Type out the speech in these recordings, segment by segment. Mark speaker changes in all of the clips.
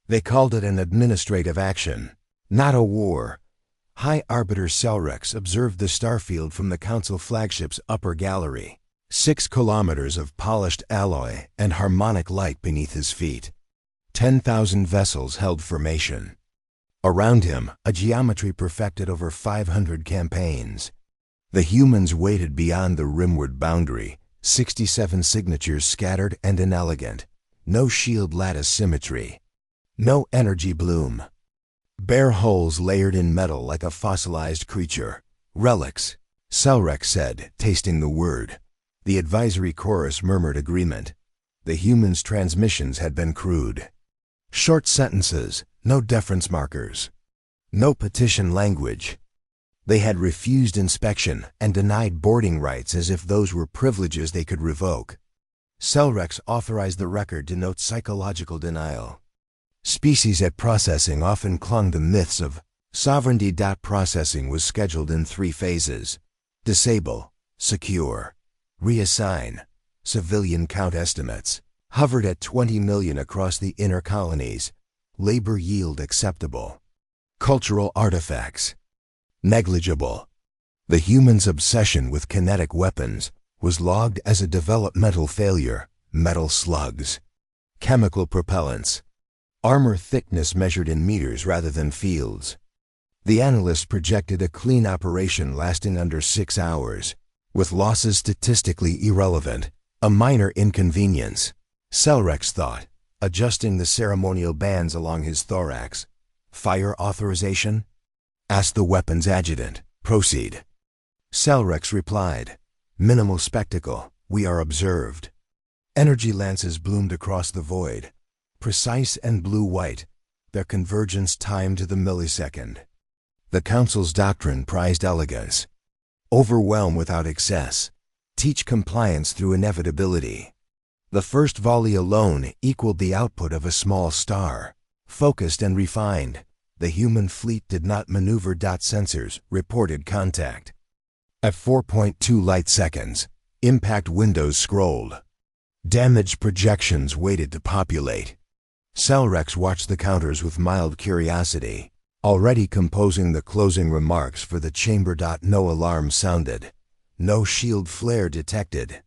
Speaker 1: They called it an administrative action, not a war. High Arbiter Selrex observed the starfield from the Council flagship's upper gallery. 6 kilometers of polished alloy and harmonic light beneath his feet. 10,000 vessels held formation. Around him, a geometry perfected over 500 campaigns. The humans waited beyond the rimward boundary, 67 signatures scattered and inelegant. No shield lattice symmetry. No energy bloom. Bare holes layered in metal like a fossilized creature. Relics, Selrex said, tasting the word. The advisory chorus murmured agreement. The humans' transmissions had been crude. Short sentences, no deference markers. No petition language. They had refused inspection and denied boarding rights as if those were privileges they could revoke. Selrex authorized the record to note psychological denial. Species at processing often clung to myths of sovereignty. Processing was scheduled in 3 phases. Disable, secure, reassign. Civilian count estimates hovered at 20 million across the inner colonies. Labor yield acceptable. Cultural artifacts negligible. The humans' obsession with kinetic weapons was logged as a developmental failure. Metal slugs. Chemical propellants. Armor thickness measured in meters rather than fields. The analysts projected a clean operation lasting under 6 hours, with losses statistically irrelevant, a minor inconvenience. Selrex thought, adjusting the ceremonial bands along his thorax. Fire authorization? Asked the weapons adjutant. Proceed. Selrex replied, minimal spectacle, we are observed. Energy lances bloomed across the void, precise and blue-white, their convergence timed to the millisecond. The Council's doctrine prized elegance. Overwhelm without excess. Teach compliance through inevitability. The first volley alone equaled the output of a small star. Focused and refined, the human fleet did not maneuver. Sensors reported contact. At 4.2 light seconds, impact windows scrolled. Damaged projections waited to populate. Selrex watched the counters with mild curiosity, already composing the closing remarks for the chamber. No alarm sounded. No shield flare detected.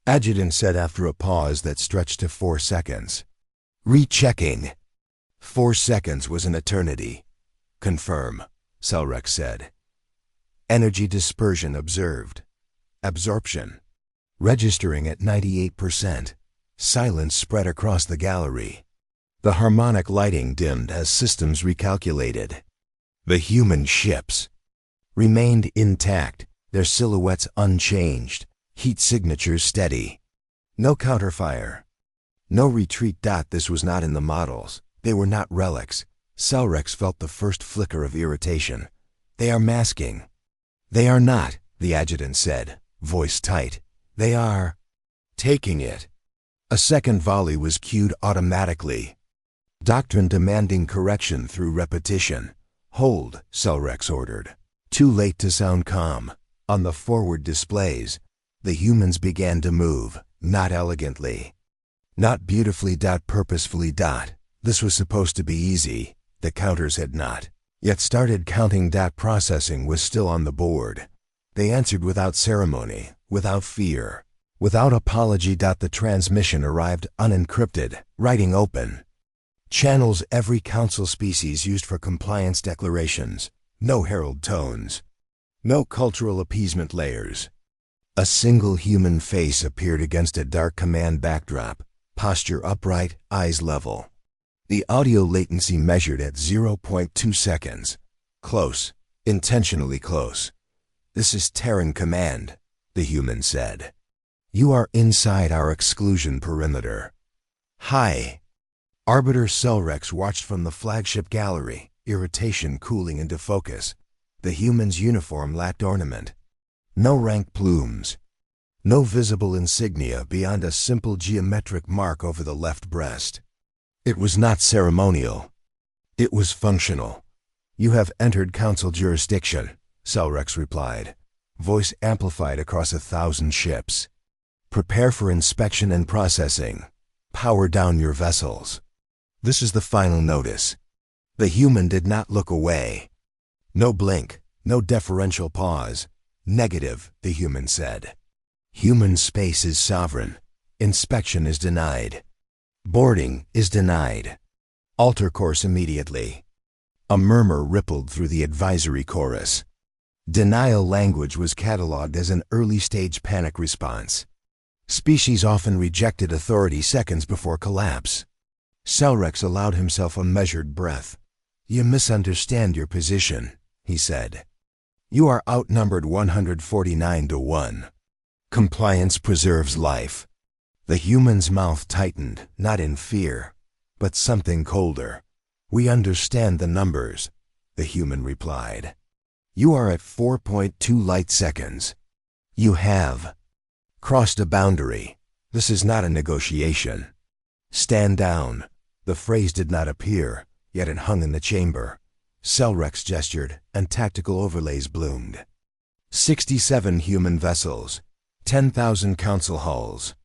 Speaker 1: Adjutant said after a pause that stretched to 4 seconds. Rechecking. 4 seconds was an eternity. Confirm, Selrex said. Energy dispersion observed. Absorption. Registering at 98%. Silence spread across the gallery. The harmonic lighting dimmed as systems recalculated. The human ships remained intact, their silhouettes unchanged, heat signatures steady. No counterfire. No retreat. This was not in the models. They were not relics. Selrex felt the first flicker of irritation. They are masking. They are not, the adjutant said, voice tight. They are taking it. A second volley was cued automatically. Doctrine demanding correction through repetition. Hold, Selrex ordered. Too late to sound calm. On the forward displays, the humans began to move, not elegantly. Not beautifully. Purposefully. This was supposed to be easy. The counters had not yet started counting. Processing was still on the board. They answered without ceremony, without fear, without apology. The transmission arrived unencrypted, writing open. Channels every council species used for compliance declarations. No herald tones. No cultural appeasement layers. A single human face appeared against a dark command backdrop, posture upright, eyes level. The audio latency measured at 0.2 seconds. Close, intentionally close. This is Terran command, the human said. You are inside our exclusion perimeter. Hi. Arbiter Selrex watched from the flagship gallery, irritation cooling into focus. The human's uniform lacked ornament. No rank plumes. No visible insignia beyond a simple geometric mark over the left breast. It was not ceremonial. It was functional. You have entered council jurisdiction, Selrex replied, voice amplified across 1,000 ships. Prepare for inspection and processing. Power down your vessels. This is the final notice. The human did not look away. No blink, no deferential pause. Negative, the human said. Human space is sovereign. Inspection is denied. Boarding is denied. Alter course immediately. A murmur rippled through the advisory chorus. Denial language was catalogued as an early-stage panic response. Species often rejected authority seconds before collapse. Selrex allowed himself a measured breath. "You misunderstand your position," he said. "You are outnumbered 149 to 1. Compliance preserves life." The human's mouth tightened, not in fear, but something colder. "We understand the numbers," the human replied. "You are at 4.2 light seconds. You have crossed a boundary. This is not a negotiation. Stand down." The phrase did not appear, yet it hung in the chamber. Selrex gestured, and tactical overlays bloomed. 67 human vessels, 10,000 council hulls.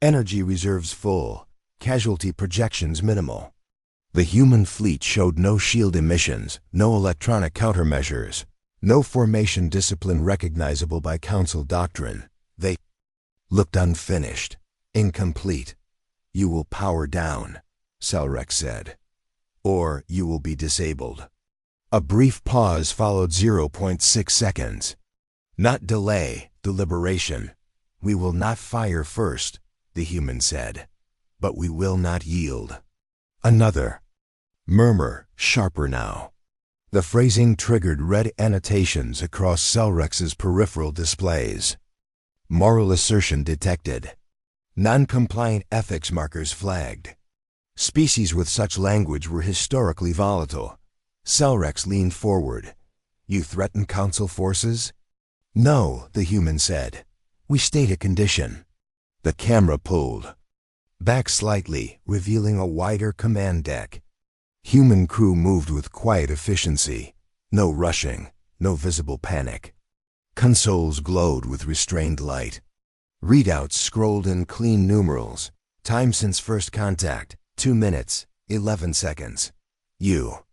Speaker 1: Energy reserves full, casualty projections minimal. The human fleet showed no shield emissions, no electronic countermeasures, no formation discipline recognizable by council doctrine. They looked unfinished, incomplete. "You will power down," Selrex said, "or you will be disabled." A brief pause followed 0.6 seconds. "Not delay, deliberation. We will not fire first," the human said, "but we will not yield." Another murmur, sharper now. The phrasing triggered red annotations across Selrex's peripheral displays. Moral assertion detected. Non-compliant ethics markers flagged. Species with such language were historically volatile. Selrex leaned forward. "You threaten council forces?" "No," the human said. "We state a condition." The camera pulled back slightly, revealing a wider command deck. Human crew moved with quiet efficiency. No rushing, no visible panic. Consoles glowed with restrained light. Readouts scrolled in clean numerals. Time since first contact, 2 minutes, 11 seconds. "You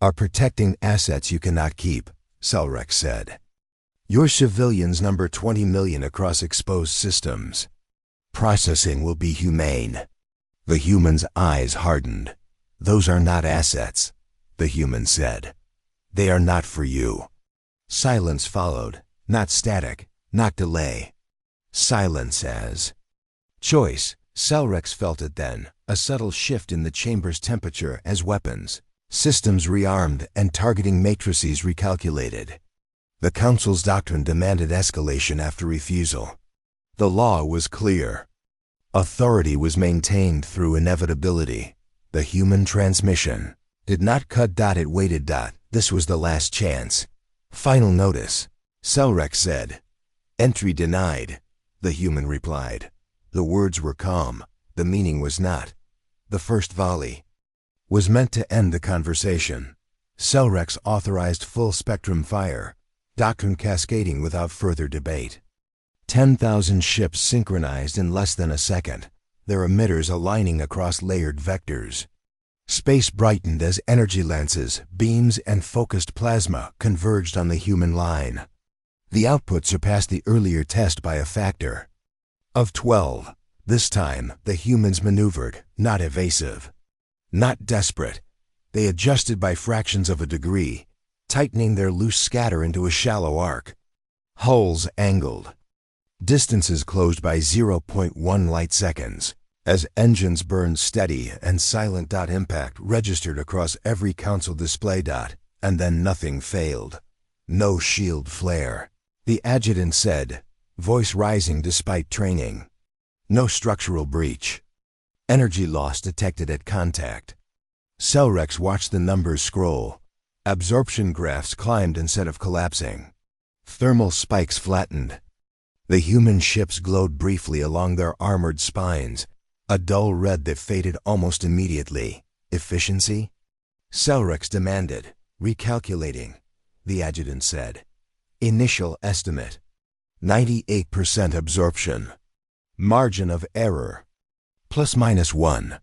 Speaker 1: are protecting assets you cannot keep," Selrex said. "Your civilians number 20 million across exposed systems. Processing will be humane." The human's eyes hardened. "Those are not assets," the human said. "They are not for you." Silence followed, not static, not delay. Silence as choice. Selrex felt it then, a subtle shift in the chamber's temperature as weapons, systems rearmed and targeting matrices recalculated. The Council's doctrine demanded escalation after refusal. The law was clear. Authority was maintained through inevitability. The human transmission did not cut. It waited. This was the last chance. "Final notice," Selrex said. "Entry denied," the human replied. The words were calm. The meaning was not. The first volley was meant to end the conversation. Selrex authorized full-spectrum fire, doctrine cascading without further debate. 10,000 ships synchronized in less than a second, their emitters aligning across layered vectors. Space brightened as energy lances, beams, and focused plasma converged on the human line. The output surpassed the earlier test by a factor of 12. This time, the humans maneuvered, not evasive, not desperate. They adjusted by fractions of a degree, tightening their loose scatter into a shallow arc. Hulls angled. Distances closed by 0.1 light seconds. As engines burned steady and silent. Impact registered across every council display. And then nothing failed. No shield flare. The adjutant said, voice rising despite training. No structural breach. Energy loss detected at contact. Selrex watched the numbers scroll. Absorption graphs climbed instead of collapsing. Thermal spikes flattened. The human ships glowed briefly along their armored spines, a dull red that faded almost immediately. Efficiency? Selrex demanded, recalculating. The adjutant said. Initial estimate. 98% absorption. Margin of error. ±1.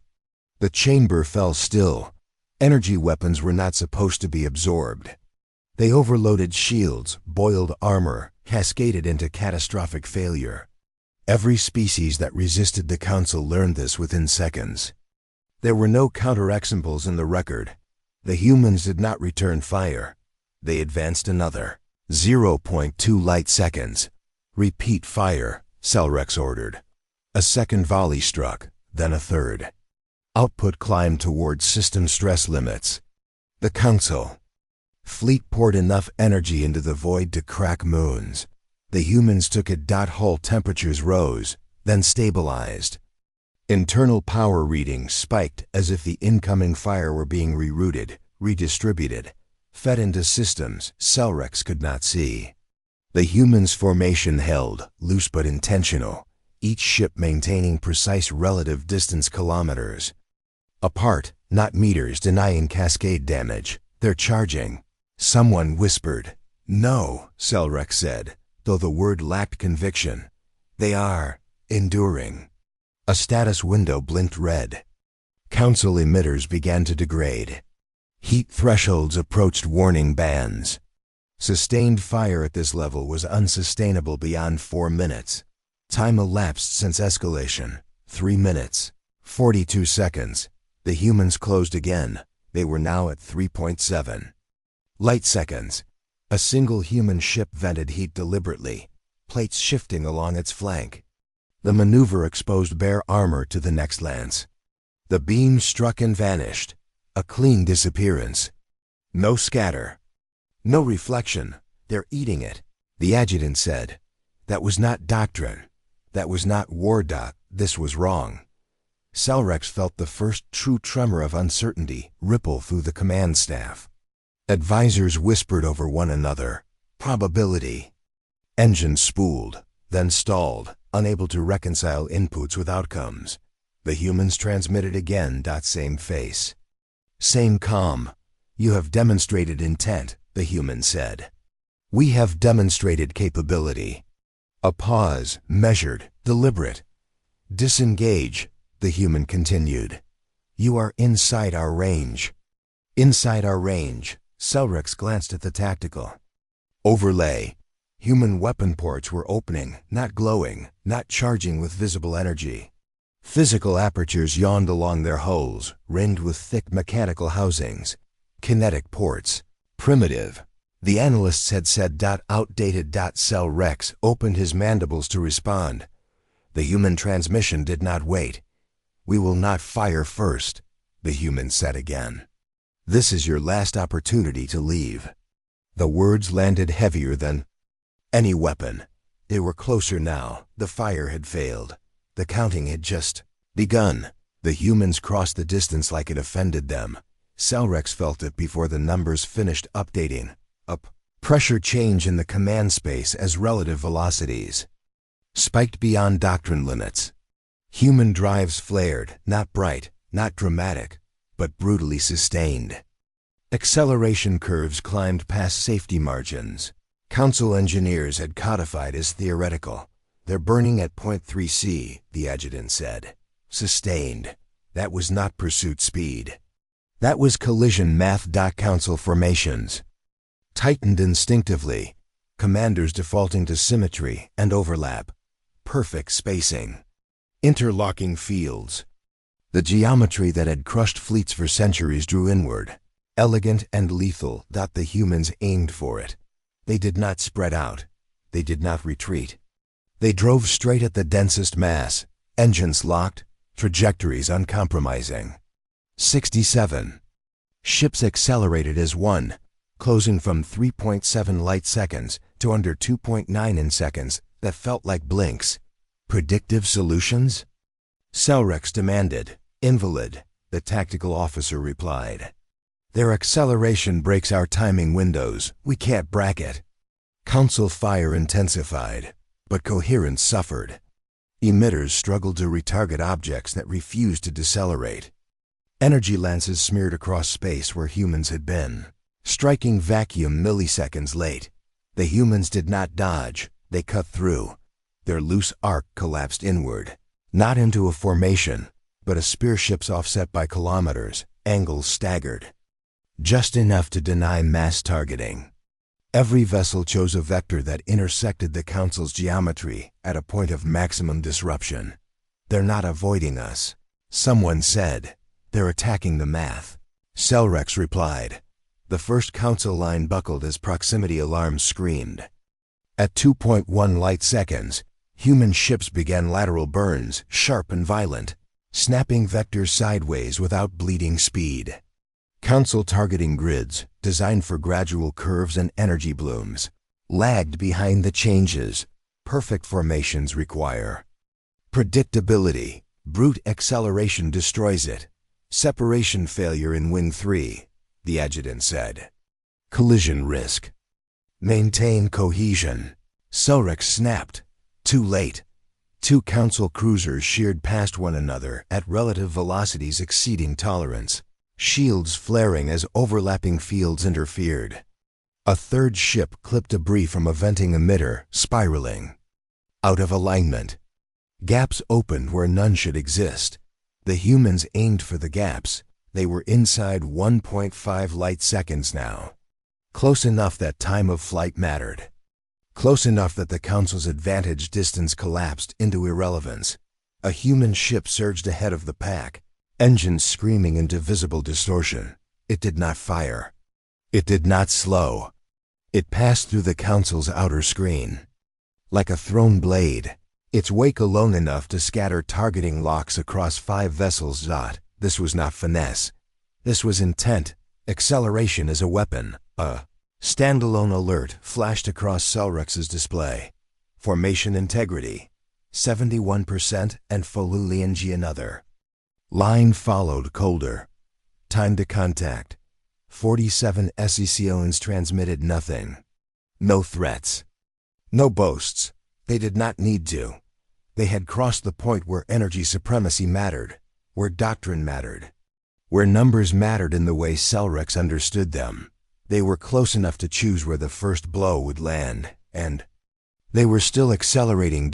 Speaker 1: The chamber fell still. Energy weapons were not supposed to be absorbed. They overloaded shields, boiled armor, cascaded into catastrophic failure. Every species that resisted the Council learned this within seconds. There were no counter-examples in the record. The humans did not return fire. They advanced another 0.2 light seconds. Repeat fire, Selrex ordered. A second volley struck, then a third. Output climbed towards system stress limits. The Council fleet poured enough energy into the void to crack moons. The humans took it. Hull temperatures rose, then stabilized. Internal power readings spiked as if the incoming fire were being rerouted, redistributed, fed into systems Selrex could not see. The humans' formation held, loose but intentional, each ship maintaining precise relative distance kilometers apart, not meters, denying cascade damage. They're charging. Someone whispered. No, Selrex said, though the word lacked conviction. They are enduring. A status window blinked red. Council emitters began to degrade. Heat thresholds approached warning bands. Sustained fire at this level was unsustainable beyond 4 minutes. Time elapsed since escalation. 3 minutes. 42 seconds. The humans closed again. They were now at 3.7 light seconds. A single human ship vented heat deliberately, plates shifting along its flank. The maneuver exposed bare armor to the next lance. The beam struck and vanished. A clean disappearance. No scatter. No reflection. They're eating it, the adjutant said. That was not doctrine. That was not war doc. This was wrong. Selrex felt the first true tremor of uncertainty ripple through the command staff. Advisors whispered over one another. Probability. Engines spooled, then stalled, unable to reconcile inputs with outcomes. The humans transmitted again. Same face. Same calm. You have demonstrated intent, the human said. We have demonstrated capability. A pause, measured, deliberate. Disengage, the human continued. You are inside our range. Inside our range. Selrex glanced at the tactical overlay. Human weapon ports were opening, not glowing, not charging with visible energy. Physical apertures yawned along their hulls, ringed with thick mechanical housings. Kinetic ports. Primitive. The analysts had said. Outdated. Selrex opened his mandibles to respond. The human transmission did not wait. We will not fire first, the human said again. This is your last opportunity to leave. The words landed heavier than any weapon. They were closer now. The fire had failed. The counting had just begun. The humans crossed the distance like it offended them. Selrex felt it before the numbers finished updating. Up. Pressure change in the command space as relative velocities spiked beyond doctrine limits. Human drives flared, not bright, not dramatic, but brutally sustained. Acceleration curves climbed past safety margins. Council engineers had codified as theoretical. They're burning at 0.3 C, the adjutant said. Sustained. That was not pursuit speed. That was collision math. Council formations tightened instinctively, commanders defaulting to symmetry and overlap. Perfect spacing. Interlocking fields. The geometry that had crushed fleets for centuries drew inward, elegant and lethal. The humans aimed for it. They did not spread out. They did not retreat. They drove straight at the densest mass, engines locked, trajectories uncompromising. 67. Ships accelerated as one, closing from 3.7 light seconds to under 2.9 in seconds that felt like blinks. Predictive solutions? Selrex demanded. Invalid, the tactical officer replied. Their acceleration breaks our timing windows. We can't bracket. Council fire intensified, but coherence suffered. Emitters struggled to retarget objects that refused to decelerate. Energy lances smeared across space where humans had been, striking vacuum milliseconds late. The humans did not dodge. They cut through. Their loose arc collapsed inward, not into a formation, but a spearship's offset by kilometers, angles staggered. Just enough to deny mass targeting. Every vessel chose a vector that intersected the Council's geometry at a point of maximum disruption. "They're not avoiding us," someone said. "They're attacking the math." Selrex replied. The first Council line buckled as proximity alarms screamed. At 2.1 light seconds, human ships began lateral burns, sharp and violent, snapping vectors sideways without bleeding speed. Council targeting grids, designed for gradual curves and energy blooms, lagged behind the changes perfect formations require. Predictability, brute acceleration destroys it. Separation failure in Wing 3, the adjutant said. Collision risk. Maintain cohesion. Selrex snapped. Too late. Two Council cruisers sheared past one another at relative velocities exceeding tolerance, shields flaring as overlapping fields interfered. A third ship clipped debris from a venting emitter, spiraling. Out of alignment. Gaps opened where none should exist. The humans aimed for the gaps. They were inside 1.5 light seconds now. Close enough that time of flight mattered. Close enough that the Council's advantage distance collapsed into irrelevance. A human ship surged ahead of the pack, engines screaming into visible distortion. It did not fire. It did not slow. It passed through the Council's outer screen. Like a thrown blade, its wake alone enough to scatter targeting locks across 5 vessels. This was not finesse. This was intent. Acceleration as a weapon. A standalone alert flashed across Selrex's display. Formation integrity, 71% and Foluliangi another. Line followed colder. Time to contact. 47 SECOs transmitted nothing. No threats. No boasts. They did not need to. They had crossed the point where energy supremacy mattered, where doctrine mattered, where numbers mattered in the way Selrex understood them. They were close enough to choose where the first blow would land, and they were still accelerating.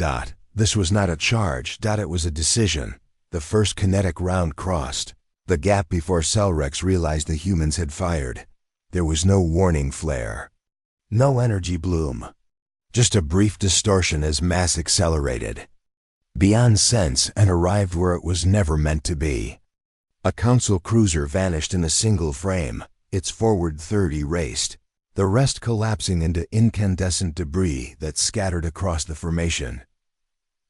Speaker 1: This was not a charge. It was a decision. The first kinetic round crossed the gap before Selrex realized the humans had fired. There was no warning flare. No energy bloom. Just a brief distortion as mass accelerated. Beyond sense and arrived where it was never meant to be. A Council cruiser vanished in a single frame, its forward 30 raced, the rest collapsing into incandescent debris that scattered across the formation.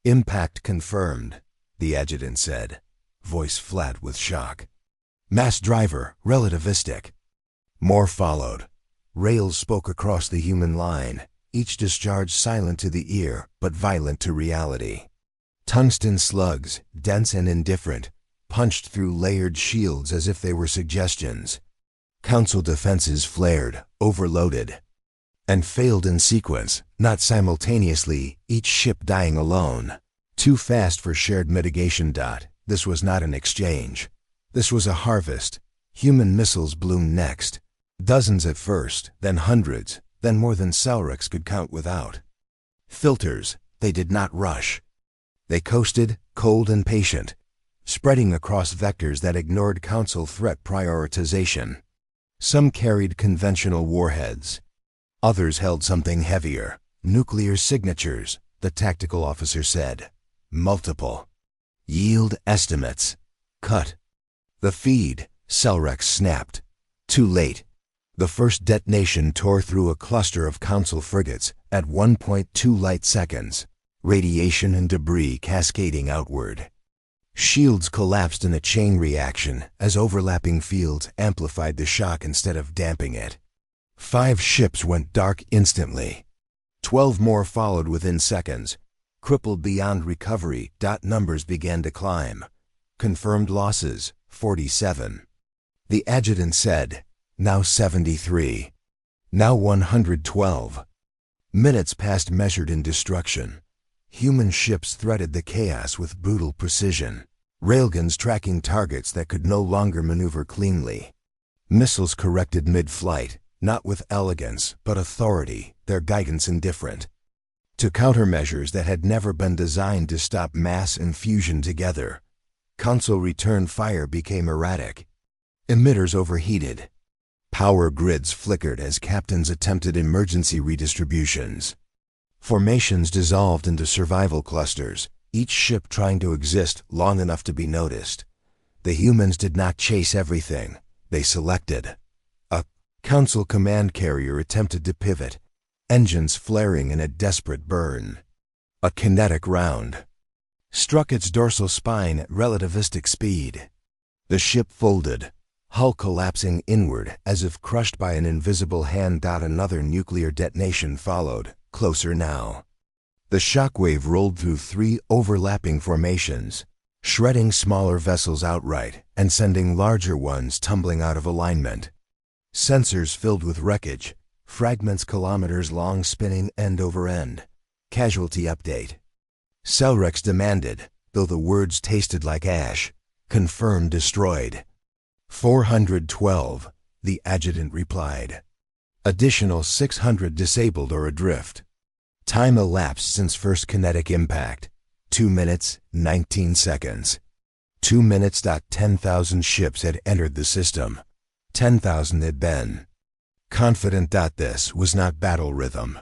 Speaker 1: Impact confirmed, the adjutant said, voice flat with shock. Mass driver, relativistic. More followed. Rails spoke across the human line, each discharge silent to the ear but violent to reality. Tungsten slugs, dense and indifferent, punched through layered shields as if they were suggestions. Council defenses flared, overloaded, and failed in sequence, not simultaneously, each ship dying alone. Too fast for shared mitigation. This was not an exchange. This was a harvest. Human missiles bloomed next. Dozens at first, then hundreds, then more than Selrex could count without. Filters, they did not rush. They coasted, cold and patient, spreading across vectors that ignored Council threat prioritization. Some carried conventional warheads. Others held something heavier, nuclear signatures, the tactical officer said. Multiple. Yield estimates. Cut. The feed, Selrex snapped. Too late. The first detonation tore through a cluster of Council frigates at 1.2 light seconds, radiation and debris cascading outward. Shields collapsed in a chain reaction as overlapping fields amplified the shock instead of damping it. 5 ships went dark instantly. 12 more followed within seconds, crippled beyond recovery. Numbers began to climb. Confirmed losses, 47. The adjutant said, now 73. Now 112. Minutes passed measured in destruction. Human ships threaded the chaos with brutal precision. Railguns tracking targets that could no longer maneuver cleanly. Missiles corrected mid-flight, not with elegance, but authority, their guidance indifferent. To countermeasures that had never been designed to stop mass and fusion together. Council return fire became erratic. Emitters overheated. Power grids flickered as captains attempted emergency redistributions. Formations dissolved into survival clusters, each ship trying to exist long enough to be noticed. The humans did not chase everything, they selected. A Council command carrier attempted to pivot, engines flaring in a desperate burn. A kinetic round struck its dorsal spine at relativistic speed. The ship folded, hull collapsing inward as if crushed by an invisible hand. Another nuclear detonation followed, closer now. The shockwave rolled through 3 overlapping formations, shredding smaller vessels outright and sending larger ones tumbling out of alignment. Sensors filled with wreckage, fragments kilometers long spinning end over end. Casualty update. Celrex demanded, though the words tasted like ash. Confirmed destroyed. 412, the adjutant replied. Additional 600 disabled or adrift. Time elapsed since first kinetic impact. 2 minutes, 19 seconds. 2 minutes. 10,000 ships had entered the system. 10,000 had been. Confident. This was not battle rhythm.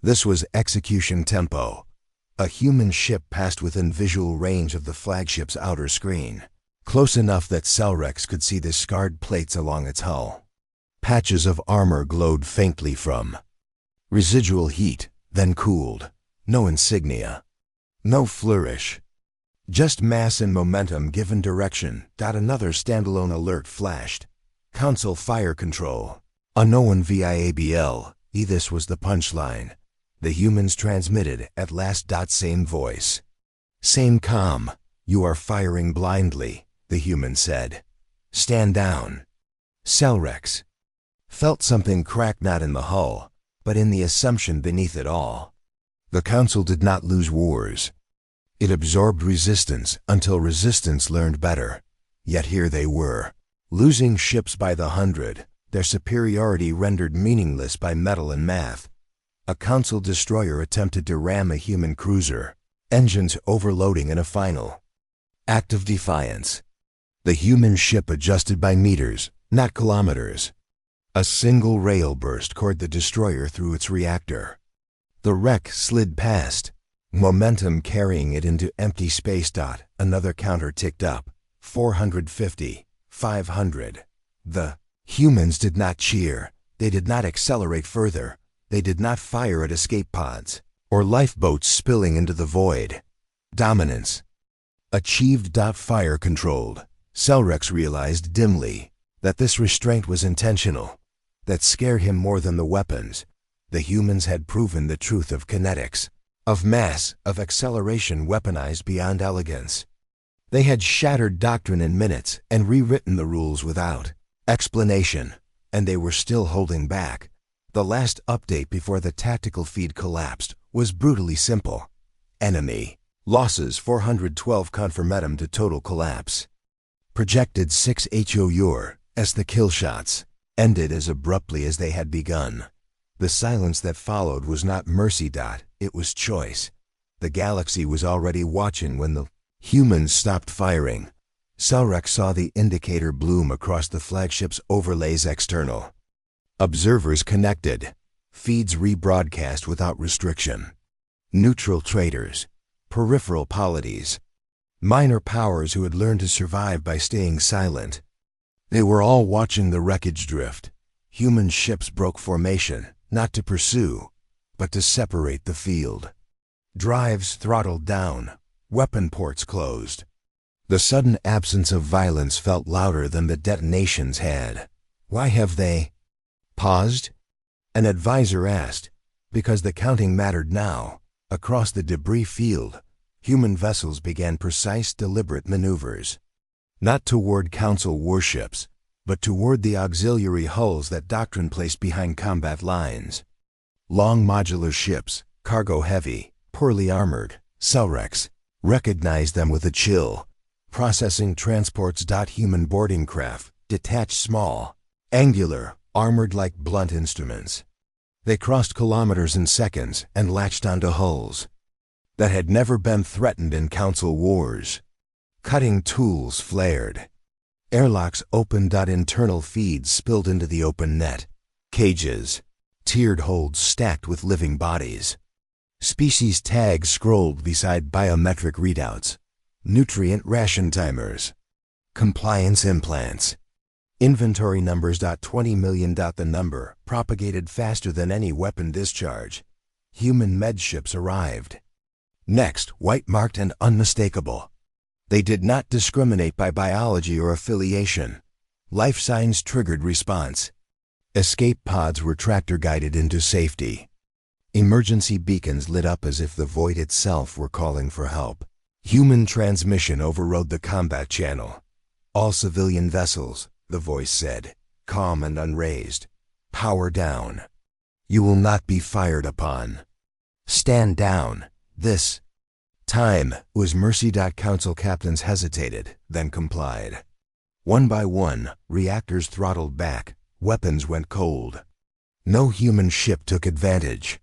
Speaker 1: This was execution tempo. A human ship passed within visual range of the flagship's outer screen, close enough that Celrex could see the scarred plates along its hull. Patches of armor glowed faintly from residual heat, then cooled. No insignia. No flourish. Just mass and momentum given direction. Another standalone alert flashed. Council fire control. Unknown VIABL. This was the punchline. The humans transmitted at last. Same voice. Same comm. You are firing blindly, the human said. Stand down. Celrex felt something crack, not in the hull, but in the assumption beneath it all. The Council did not lose wars. It absorbed resistance until resistance learned better. Yet here they were, losing ships by the hundred, their superiority rendered meaningless by metal and math. A Council destroyer attempted to ram a human cruiser, engines overloading in a final act of defiance. The human ship adjusted by meters, not kilometers. A single rail burst cored the destroyer through its reactor. The wreck slid past, momentum carrying it into empty space. Another counter ticked up. 450, 500. The humans did not cheer. They did not accelerate further. They did not fire at escape pods or lifeboats spilling into the void. Dominance achieved. Fire controlled. Celrex realized dimly that this restraint was intentional. That scared him more than the weapons. The humans had proven the truth of kinetics, of mass, of acceleration weaponized beyond elegance. They had shattered doctrine in minutes and rewritten the rules without explanation, and they were still holding back. The last update before the tactical feed collapsed was brutally simple. Enemy losses 412 confirmatum to total collapse. Projected 6 HOUR as the kill shots ended as abruptly as they had begun. The silence that followed was not mercy. It was choice. The galaxy was already watching when the humans stopped firing. Celrex saw the indicator bloom across the flagship's overlays. External observers connected. Feeds rebroadcast without restriction. Neutral traders. Peripheral polities. Minor powers who had learned to survive by staying silent. They were all watching the wreckage drift. Human ships broke formation, not to pursue, but to separate the field. Drives throttled down. Weapon ports closed. The sudden absence of violence felt louder than the detonations had. Why have they paused? An advisor asked. Because the counting mattered now. Across the debris field, human vessels began precise, deliberate maneuvers. Not toward Council warships, but toward the auxiliary hulls that doctrine placed behind combat lines. Long modular ships, cargo-heavy, poorly armored. Celrex recognized them with a chill. Processing transports. Human boarding craft, detached, small, angular, armored like blunt instruments. They crossed kilometers in seconds and latched onto hulls that had never been threatened in Council wars. Cutting tools flared. Airlocks opened. Internal feeds spilled into the open net. Cages. Tiered holds stacked with living bodies. Species tags scrolled beside biometric readouts. Nutrient ration timers. Compliance implants. Inventory numbers. 20 million. The number propagated faster than any weapon discharge. Human med ships arrived. Next, white-marked and unmistakable. They did not discriminate by biology or affiliation. Life signs triggered response. Escape pods were tractor-guided into safety. Emergency beacons lit up as if the void itself were calling for help. Human transmission overrode the combat channel. All civilian vessels, the voice said, calm and unraised. Power down. You will not be fired upon. Stand down. This time was mercy. Council captains hesitated, then complied. One by one, reactors throttled back, weapons went cold. No human ship took advantage.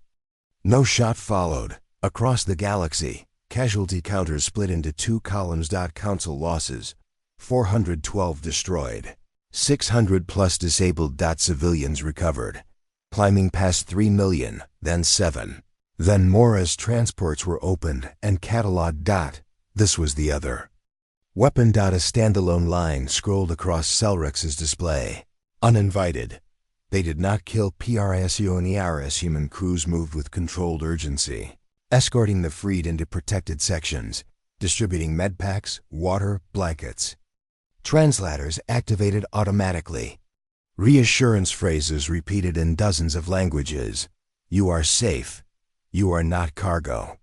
Speaker 1: No shot followed. Across the galaxy, casualty counters split into two columns. Council losses: 412 destroyed, 600 plus disabled. Civilians recovered, climbing past 3 million, then 7. Then more as transports were opened and cataloged. This was the other. Weapon. A standalone line scrolled across Celrex's display. Uninvited. They did not kill PRSUNERS. Human crews moved with controlled urgency, escorting the freed into protected sections, distributing medpacks, water, blankets. Translators activated automatically. Reassurance phrases repeated in dozens of languages. You are safe. You are not cargo.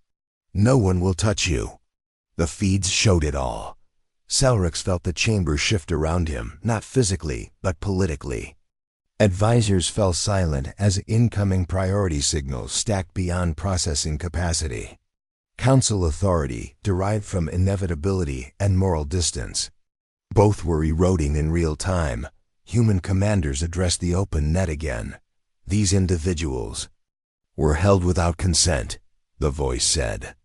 Speaker 1: No one will touch you. The feeds showed it all. Celrex felt the chamber shift around him, not physically, but politically. Advisors fell silent as incoming priority signals stacked beyond processing capacity. Council authority derived from inevitability and moral distance. Both were eroding in real time. Human commanders addressed the open net again. These individuals were held without consent, the voice said.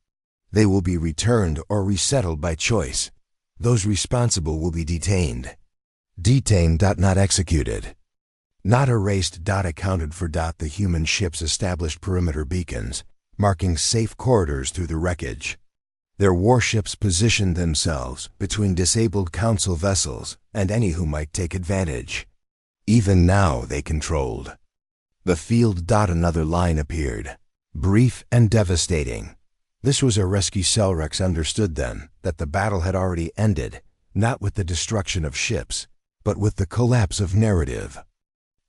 Speaker 1: They will be returned or resettled by choice. Those responsible will be detained. Detained. Not executed. Not erased. Accounted for. The human ships established perimeter beacons, marking safe corridors through the wreckage. Their warships positioned themselves between disabled council vessels and any who might take advantage. Even now they controlled the field. Another line appeared, brief and devastating. This was a rescue. Celrex understood then that the battle had already ended, not with the destruction of ships, but with the collapse of narrative.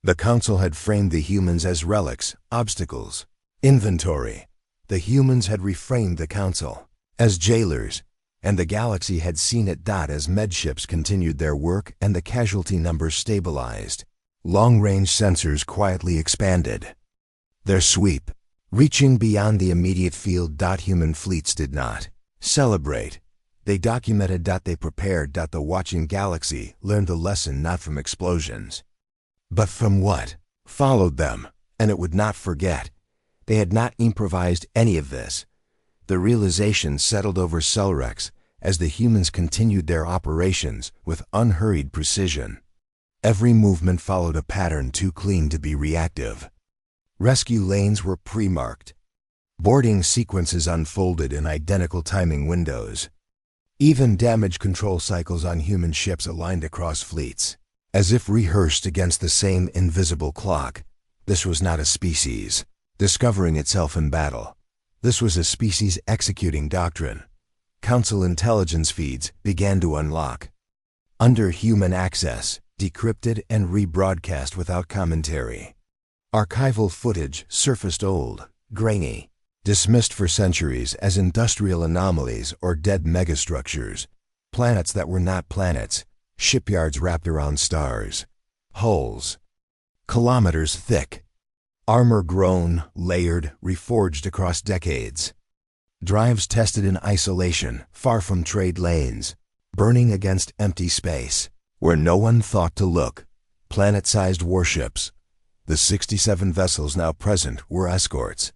Speaker 1: The Council had framed the humans as relics, obstacles, inventory. The humans had reframed the Council as jailers, and the galaxy had seen it. As medships continued their work and the casualty numbers stabilized, long-range sensors quietly expanded. Their sweep, reaching beyond the immediate field. Human fleets did not celebrate. They documented. They prepared. The watching galaxy learned the lesson not from explosions, but from what followed them, and it would not forget. They had not improvised any of this. The realization settled over Celrex as the humans continued their operations with unhurried precision. Every movement followed a pattern too clean to be reactive. Rescue lanes were pre-marked. Boarding sequences unfolded in identical timing windows. Even damage control cycles on human ships aligned across fleets, as if rehearsed against the same invisible clock. This was not a species discovering itself in battle. This was a species executing doctrine. Council intelligence feeds began to unlock. Under human access, decrypted and rebroadcast without commentary. Archival footage surfaced old, grainy, dismissed for centuries as industrial anomalies or dead megastructures. Planets that were not planets. Shipyards wrapped around stars. Hulls kilometers thick. Armor grown, layered, reforged across decades. Drives tested in isolation, far from trade lanes. Burning against empty space, where no one thought to look. Planet-sized warships. The 67 vessels now present were escorts.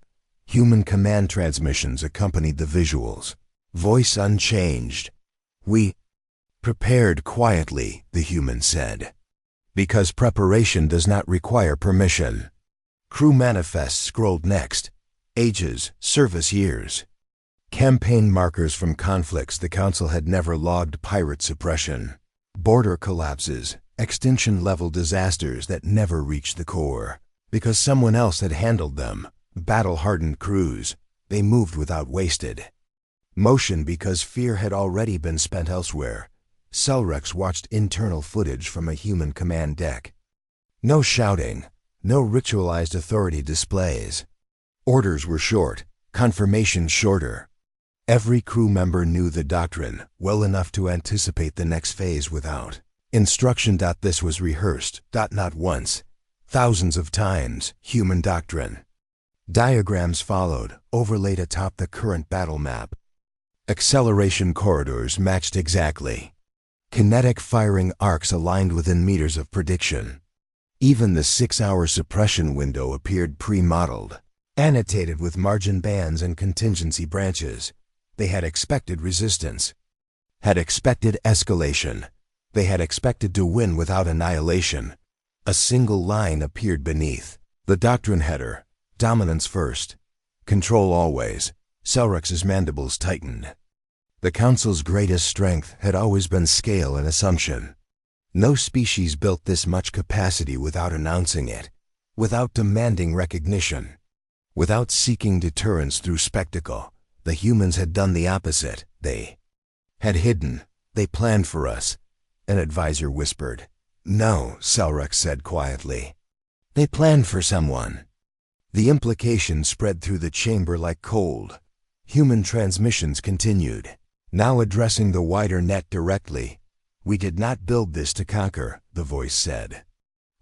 Speaker 1: Human command transmissions accompanied the visuals. Voice unchanged. We Prepared quietly, the human said. Because preparation does not require permission. Crew manifests scrolled next. Ages, service years. Campaign markers from conflicts the Council had never logged. Pirate suppression. Border collapses, extinction-level disasters that never reached the core. Because someone else had handled them. Battle-hardened crews. They moved without wasted motion because fear had already been spent elsewhere. Selrex watched internal footage from a human command deck. No shouting, no ritualized authority displays. Orders were short, confirmations shorter. Every crew member knew the doctrine well enough to anticipate the next phase without instruction. This was rehearsed, not once, thousands of times. Human doctrine. Diagrams followed, overlaid atop the current battle map. Acceleration corridors matched exactly. Kinetic firing arcs aligned within meters of prediction. Even the 6-hour suppression window appeared pre-modeled, annotated with margin bands and contingency branches. They had expected resistance, had expected escalation. They had expected to win without annihilation. A single line appeared beneath. The doctrine header. Dominance first. Control always. Selrex's mandibles tightened. The Council's greatest strength had always been scale and assumption. No species built this much capacity without announcing it, without demanding recognition, without seeking deterrence through spectacle. The humans had done the opposite. They had hidden. They planned for us. An advisor whispered. No, Selrex said quietly. They planned for someone. The implication spread through the chamber like cold. Human transmissions continued, now addressing the wider net directly. We did not build this to conquer, the voice said.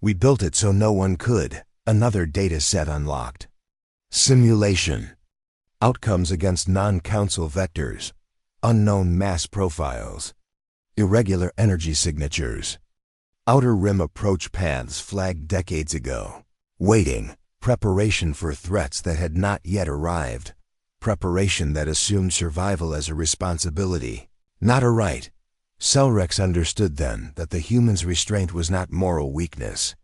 Speaker 1: We built it so no one could. Another data set unlocked. Simulation. Outcomes against non-Council vectors. Unknown mass profiles. Irregular energy signatures. Outer rim approach paths flagged decades ago. Waiting. Preparation for threats that had not yet arrived. Preparation that assumed survival as a responsibility, not a right. Selrex understood then that the human's restraint was not moral weakness.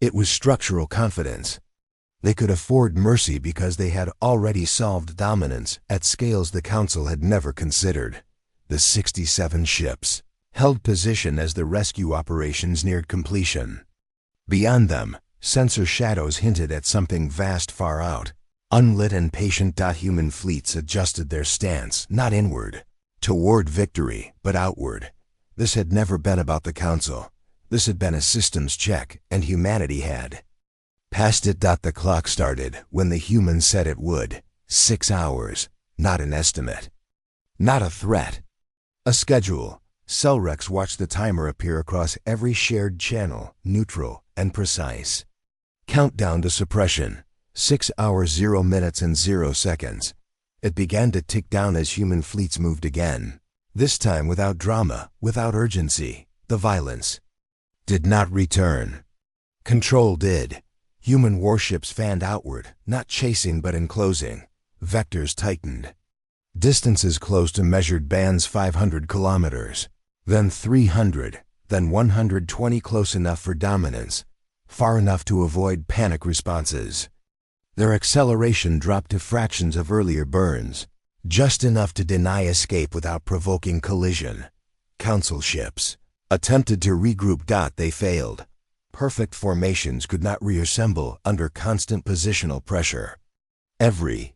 Speaker 1: It was structural confidence. They could afford mercy because they had already solved dominance at scales the Council had never considered. The 67 ships held position as the rescue operations neared completion. Beyond them, sensor shadows hinted at something vast far out. Unlit and patient. Human fleets adjusted their stance, not inward, toward victory, but outward. This had never been about the Council. This had been a systems check, and humanity had passed it. The clock started when the humans said it would. 6 hours, not an estimate, not a threat, a schedule. Selrex watched the timer appear across every shared channel, neutral and precise. Countdown to suppression. 6 hours 0 minutes and 0 seconds. It began to tick down as human fleets moved again. This time without drama, without urgency. The violence did not return. Control did. Human warships fanned outward, not chasing but enclosing. Vectors tightened. Distances close to measured bands. 500 kilometers. Then 300. Then 120. Close enough for dominance. Far enough to avoid panic responses. Their acceleration dropped to fractions of earlier burns, just enough to deny escape without provoking collision. Council ships attempted to regroup. They failed. Perfect formations could not reassemble under constant positional pressure. Every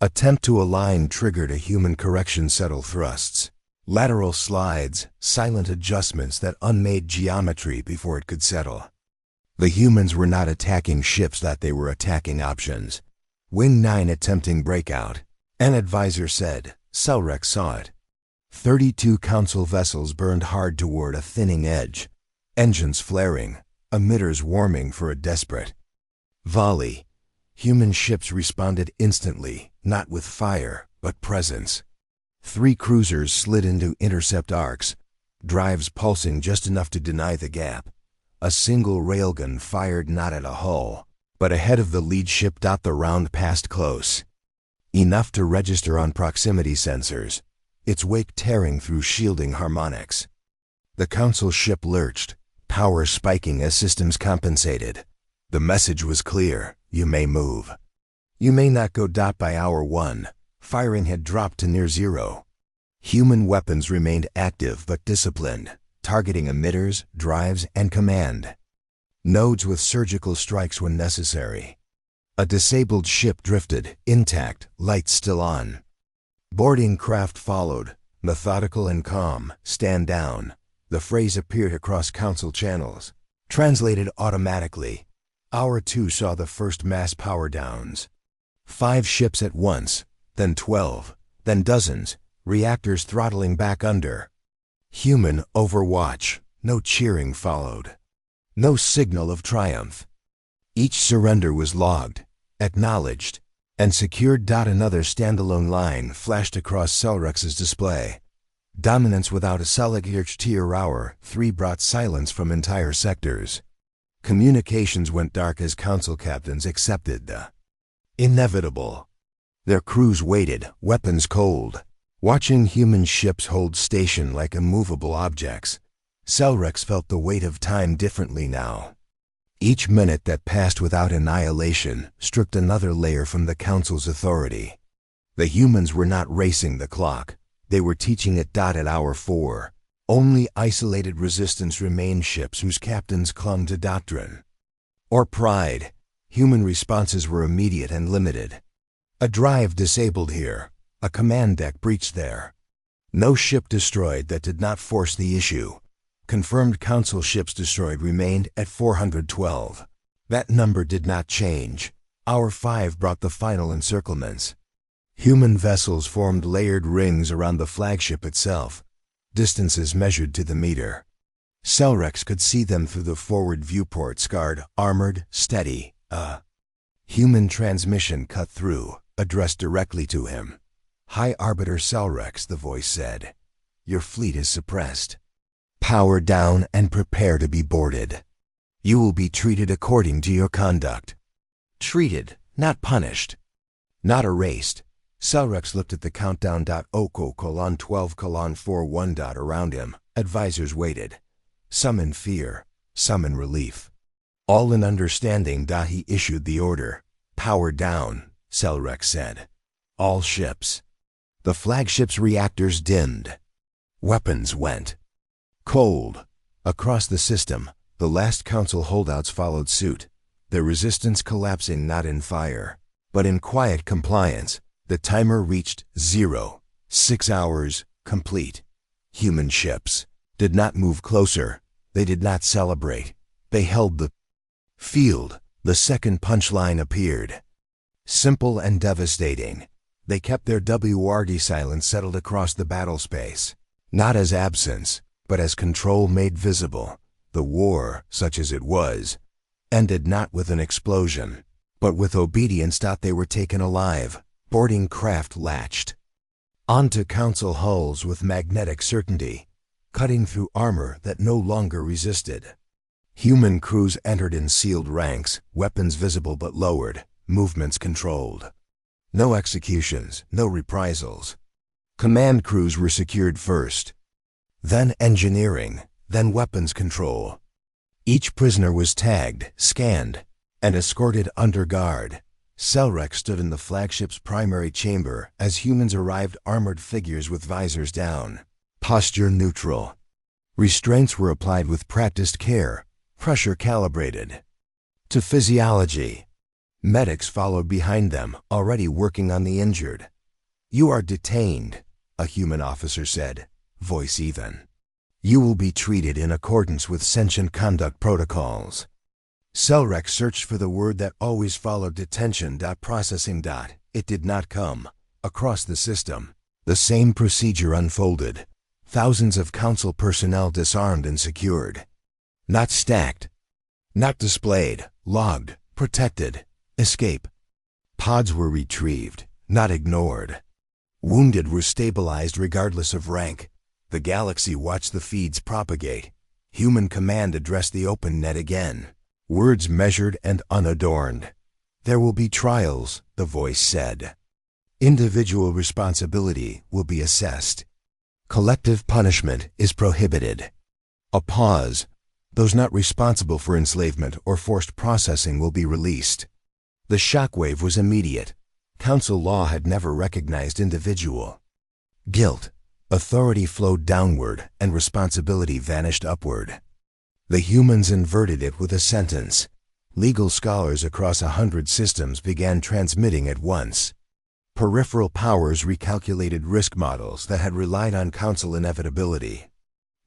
Speaker 1: attempt to align triggered a human correction. Subtle thrusts, lateral slides, silent adjustments that unmade geometry before it could settle. The humans were not attacking ships. They were attacking options. Wing 9 attempting breakout. An advisor said. Selrex saw it. 32 Council vessels burned hard toward a thinning edge. Engines flaring. Emitters warming for a desperate volley. Human ships responded instantly, not with fire, but presence. 3 cruisers slid into intercept arcs, drives pulsing just enough to deny the gap. A single railgun fired not at a hull, but ahead of the lead ship. The round passed close, enough to register on proximity sensors, its wake tearing through shielding harmonics. The Council ship lurched, power spiking as systems compensated. The message was clear: you may move. You may not go. By hour 1, firing had dropped to near zero. Human weapons remained active but disciplined, targeting emitters, drives, and command nodes with surgical strikes when necessary. A disabled ship drifted, intact, lights still on. Boarding craft followed, methodical and calm. Stand down. The phrase appeared across Council channels, translated automatically. Hour 2 saw the first mass power downs. 5 ships at once, then 12, then dozens, reactors throttling back under. Human overwatch. No cheering followed. No signal of triumph. Each surrender was logged, acknowledged, and secured. Another standalone line flashed across Selrex's display. Dominance without a Tier Hour 3 brought silence from entire sectors. Communications went dark as Council captains accepted the inevitable. Their crews waited, weapons cold, watching human ships hold station like immovable objects. Selrex felt the weight of time differently now. Each minute that passed without annihilation stripped another layer from the Council's authority. The humans were not racing the clock. They were teaching it. At hour 4, only isolated resistance remained, ships whose captains clung to doctrine or pride. Human responses were immediate and limited. A drive disabled here, a command deck breached there. No ship destroyed that did not force the issue. Confirmed Council ships destroyed remained at 412. That number did not change. Hour 5 brought the final encirclements. Human vessels formed layered rings around the flagship itself, distances measured to the meter. Selrex could see them through the forward viewport, scarred, armored, steady. A human transmission cut through, addressed directly to him. "High Arbiter Selrex," the voice said. "Your fleet is suppressed. Power down and prepare to be boarded. You will be treated according to your conduct." Treated, not punished. Not erased. Selrex looked at the countdown. 12:41. Around him, advisors waited. Some in fear, some in relief. All in understanding. He issued the order. "Power down," Selrex said. "All ships." The flagship's reactors dimmed. Weapons went cold. Across the system, the last Council holdouts followed suit, their resistance collapsing not in fire, but in quiet compliance. The timer reached 0. 6 hours, complete. Human ships did not move closer. They did not celebrate. They held the field. The second punchline appeared. Simple and devastating. They kept their WRD. Silence settled across the battle space. Not as absence, but as control made visible. The war, such as it was, ended not with an explosion, but with obedience. They were taken alive. Boarding craft latched onto Council hulls with magnetic certainty, cutting through armor that no longer resisted. Human crews entered in sealed ranks, weapons visible but lowered, movements controlled. No executions, no reprisals. Command crews were secured first, then engineering, then weapons control. Each prisoner was tagged, scanned, and escorted under guard. Selrex stood in the flagship's primary chamber as humans arrived, armored figures with visors down. Posture neutral. Restraints were applied with practiced care, pressure calibrated to physiology. Medics followed behind them, already working on the injured. "You are detained," a human officer said, voice even. "You will be treated in accordance with sentient conduct protocols." Selrex searched for the word that always followed detention. Processing. It did not come. Across the system, the same procedure unfolded. Thousands of Council personnel disarmed and secured. Not stacked. Not displayed. Logged. Protected. Escape. Pods were retrieved, not ignored. Wounded were stabilized regardless of rank. The galaxy watched the feeds propagate. Human command addressed the open net again. Words measured and unadorned. "There will be trials," the voice said. "Individual responsibility will be assessed. Collective punishment is prohibited." A pause. Those not responsible for enslavement or forced processing will be released. The shockwave was immediate. Council law had never recognized individual guilt. Authority flowed downward and responsibility vanished upward. The humans inverted it with a sentence. Legal scholars across 100 systems began transmitting at once. Peripheral powers recalculated risk models that had relied on council inevitability.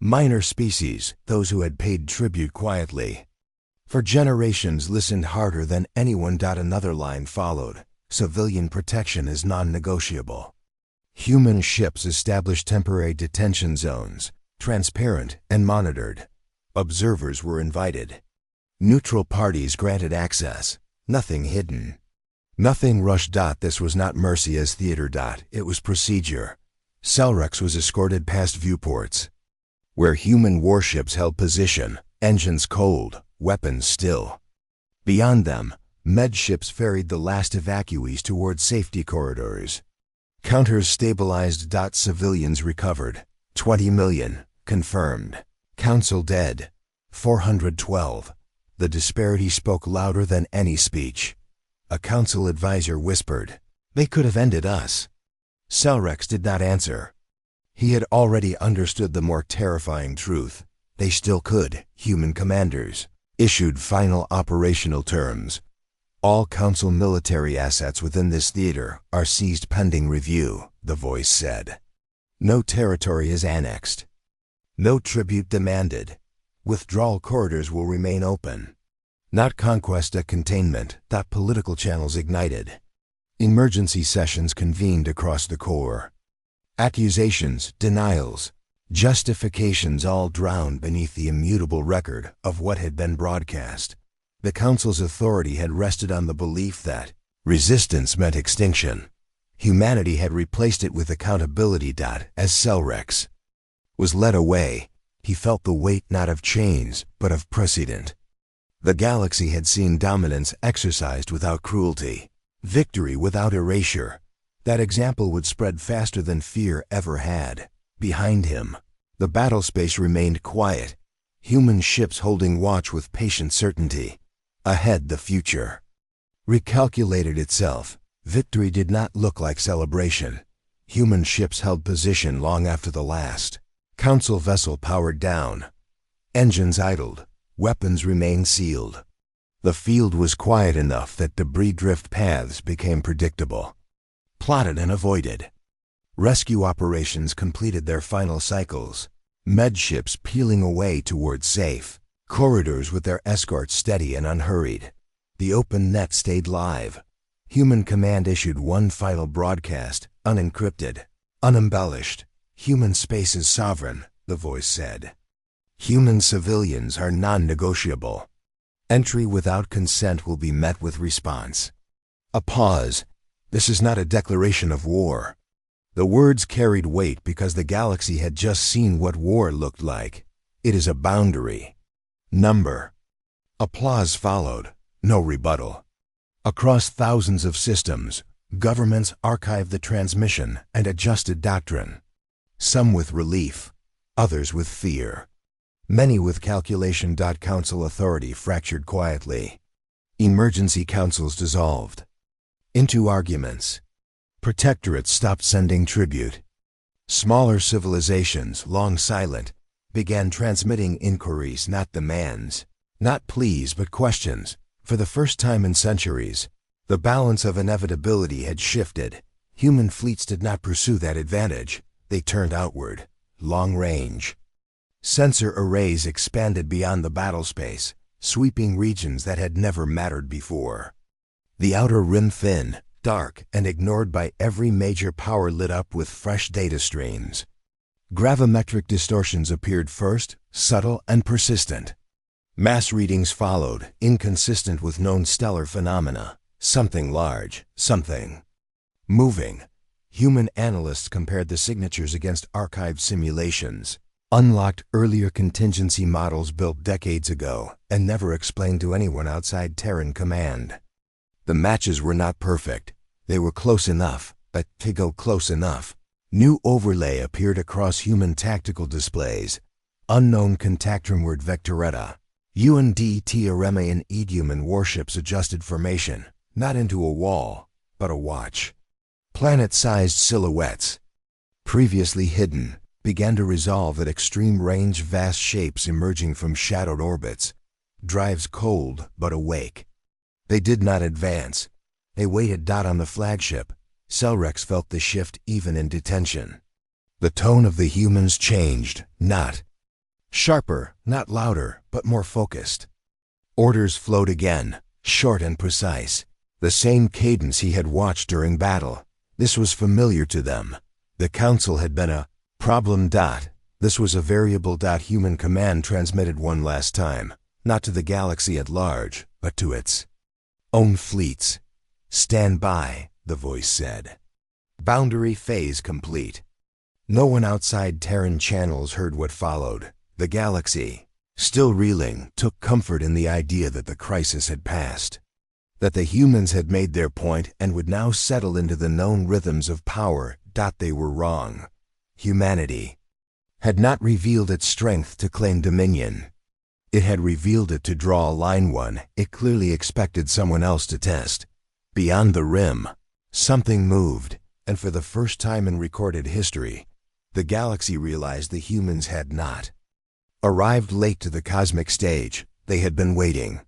Speaker 1: Minor species, those who had paid tribute quietly, for generations listened harder than anyone. Another line followed. Civilian protection is non-negotiable. Human ships established temporary detention zones, transparent and monitored. Observers were invited. Neutral parties granted access. Nothing hidden. Nothing rushed. This was not mercy as theater. It was procedure. Celrex was escorted past viewports, where human warships held position, engines cold, weapons still. Beyond them, med ships ferried the last evacuees toward safety corridors. Counters stabilized. Civilians recovered. 20 million, confirmed. Council dead. 412. The disparity spoke louder than any speech. A council advisor whispered, "They could have ended us." Celrex did not answer. He had already understood the more terrifying truth. They still could. Human commanders issued final operational terms. All council military assets within this theater are seized pending review, the voice said. No territory is annexed. No tribute demanded. Withdrawal corridors will remain open. Not conquest at containment. Political channels ignited. Emergency sessions convened across the core. Accusations, denials, justifications all drowned beneath the immutable record of what had been broadcast. The Council's authority had rested on the belief that resistance meant extinction. Humanity had replaced it with accountability. As Celrex was led away, he felt the weight not of chains, but of precedent. The galaxy had seen dominance exercised without cruelty, victory without erasure. That example would spread faster than fear ever had. Behind him, the battlespace remained quiet, human ships holding watch with patient certainty. Ahead, the future recalculated itself. Victory did not look like celebration. Human ships held position long after the last Council vessel powered down. Engines idled. Weapons remained sealed. The field was quiet enough that debris drift paths became predictable, plotted and avoided. Rescue operations completed their final cycles, med ships peeling away toward safe corridors with their escorts steady and unhurried. The open net stayed live. Human Command issued one final broadcast, unencrypted, unembellished. Human space is sovereign, the voice said. Human civilians are non-negotiable. Entry without consent will be met with response. A pause. This is not a declaration of war. The words carried weight because the galaxy had just seen what war looked like. It is a boundary. Number. Applause followed. No rebuttal. Across thousands of systems, governments archived the transmission and adjusted doctrine. Some with relief, others with fear. Many with calculation. Council authority fractured quietly. Emergency councils dissolved into arguments. Protectorates stopped sending tribute. Smaller civilizations, long silent, began transmitting inquiries, not demands. Not pleas, but questions. For the first time in centuries, the balance of inevitability had shifted. Human fleets did not pursue that advantage. They turned outward, long range. Sensor arrays expanded beyond the battle space, sweeping regions that had never mattered before. The outer rim thin, dark, and ignored by every major power lit up with fresh data streams. Gravimetric distortions appeared first, subtle and persistent. Mass readings followed, inconsistent with known stellar phenomena. Something large, something moving. Human analysts compared the signatures against archived simulations, unlocked earlier contingency models built decades ago and never explained to anyone outside Terran command. The matches were not perfect. They were close enough, but to go close enough. New overlay appeared across human tactical displays. Unknown contactrimward vectoretta. UNDT and Eduman warships adjusted formation, not into a wall, but a watch. Planet-sized silhouettes, previously hidden, began to resolve at extreme range, vast shapes emerging from shadowed orbits. Drives cold but awake. They did not advance. They waited. On the flagship, Selrex felt the shift even in detention. The tone of the humans changed, not sharper, not louder, but more focused. Orders flowed again, short and precise. The same cadence he had watched during battle. This was familiar to them. The Council had been a problem. This was a variable. Human command transmitted one last time, not to the galaxy at large, but to its own fleets. Stand by, the voice said. Boundary phase complete. No one outside Terran channels heard what followed. The galaxy, still reeling, took comfort in the idea that the crisis had passed. That the humans had made their point and would now settle into the known rhythms of power. They were wrong. Humanity had not revealed its strength to claim dominion. It had revealed it to draw a line. It clearly expected someone else to test. Beyond the rim, something moved, and for the first time in recorded history, the galaxy realized the humans had not arrived late to the cosmic stage. They had been waiting.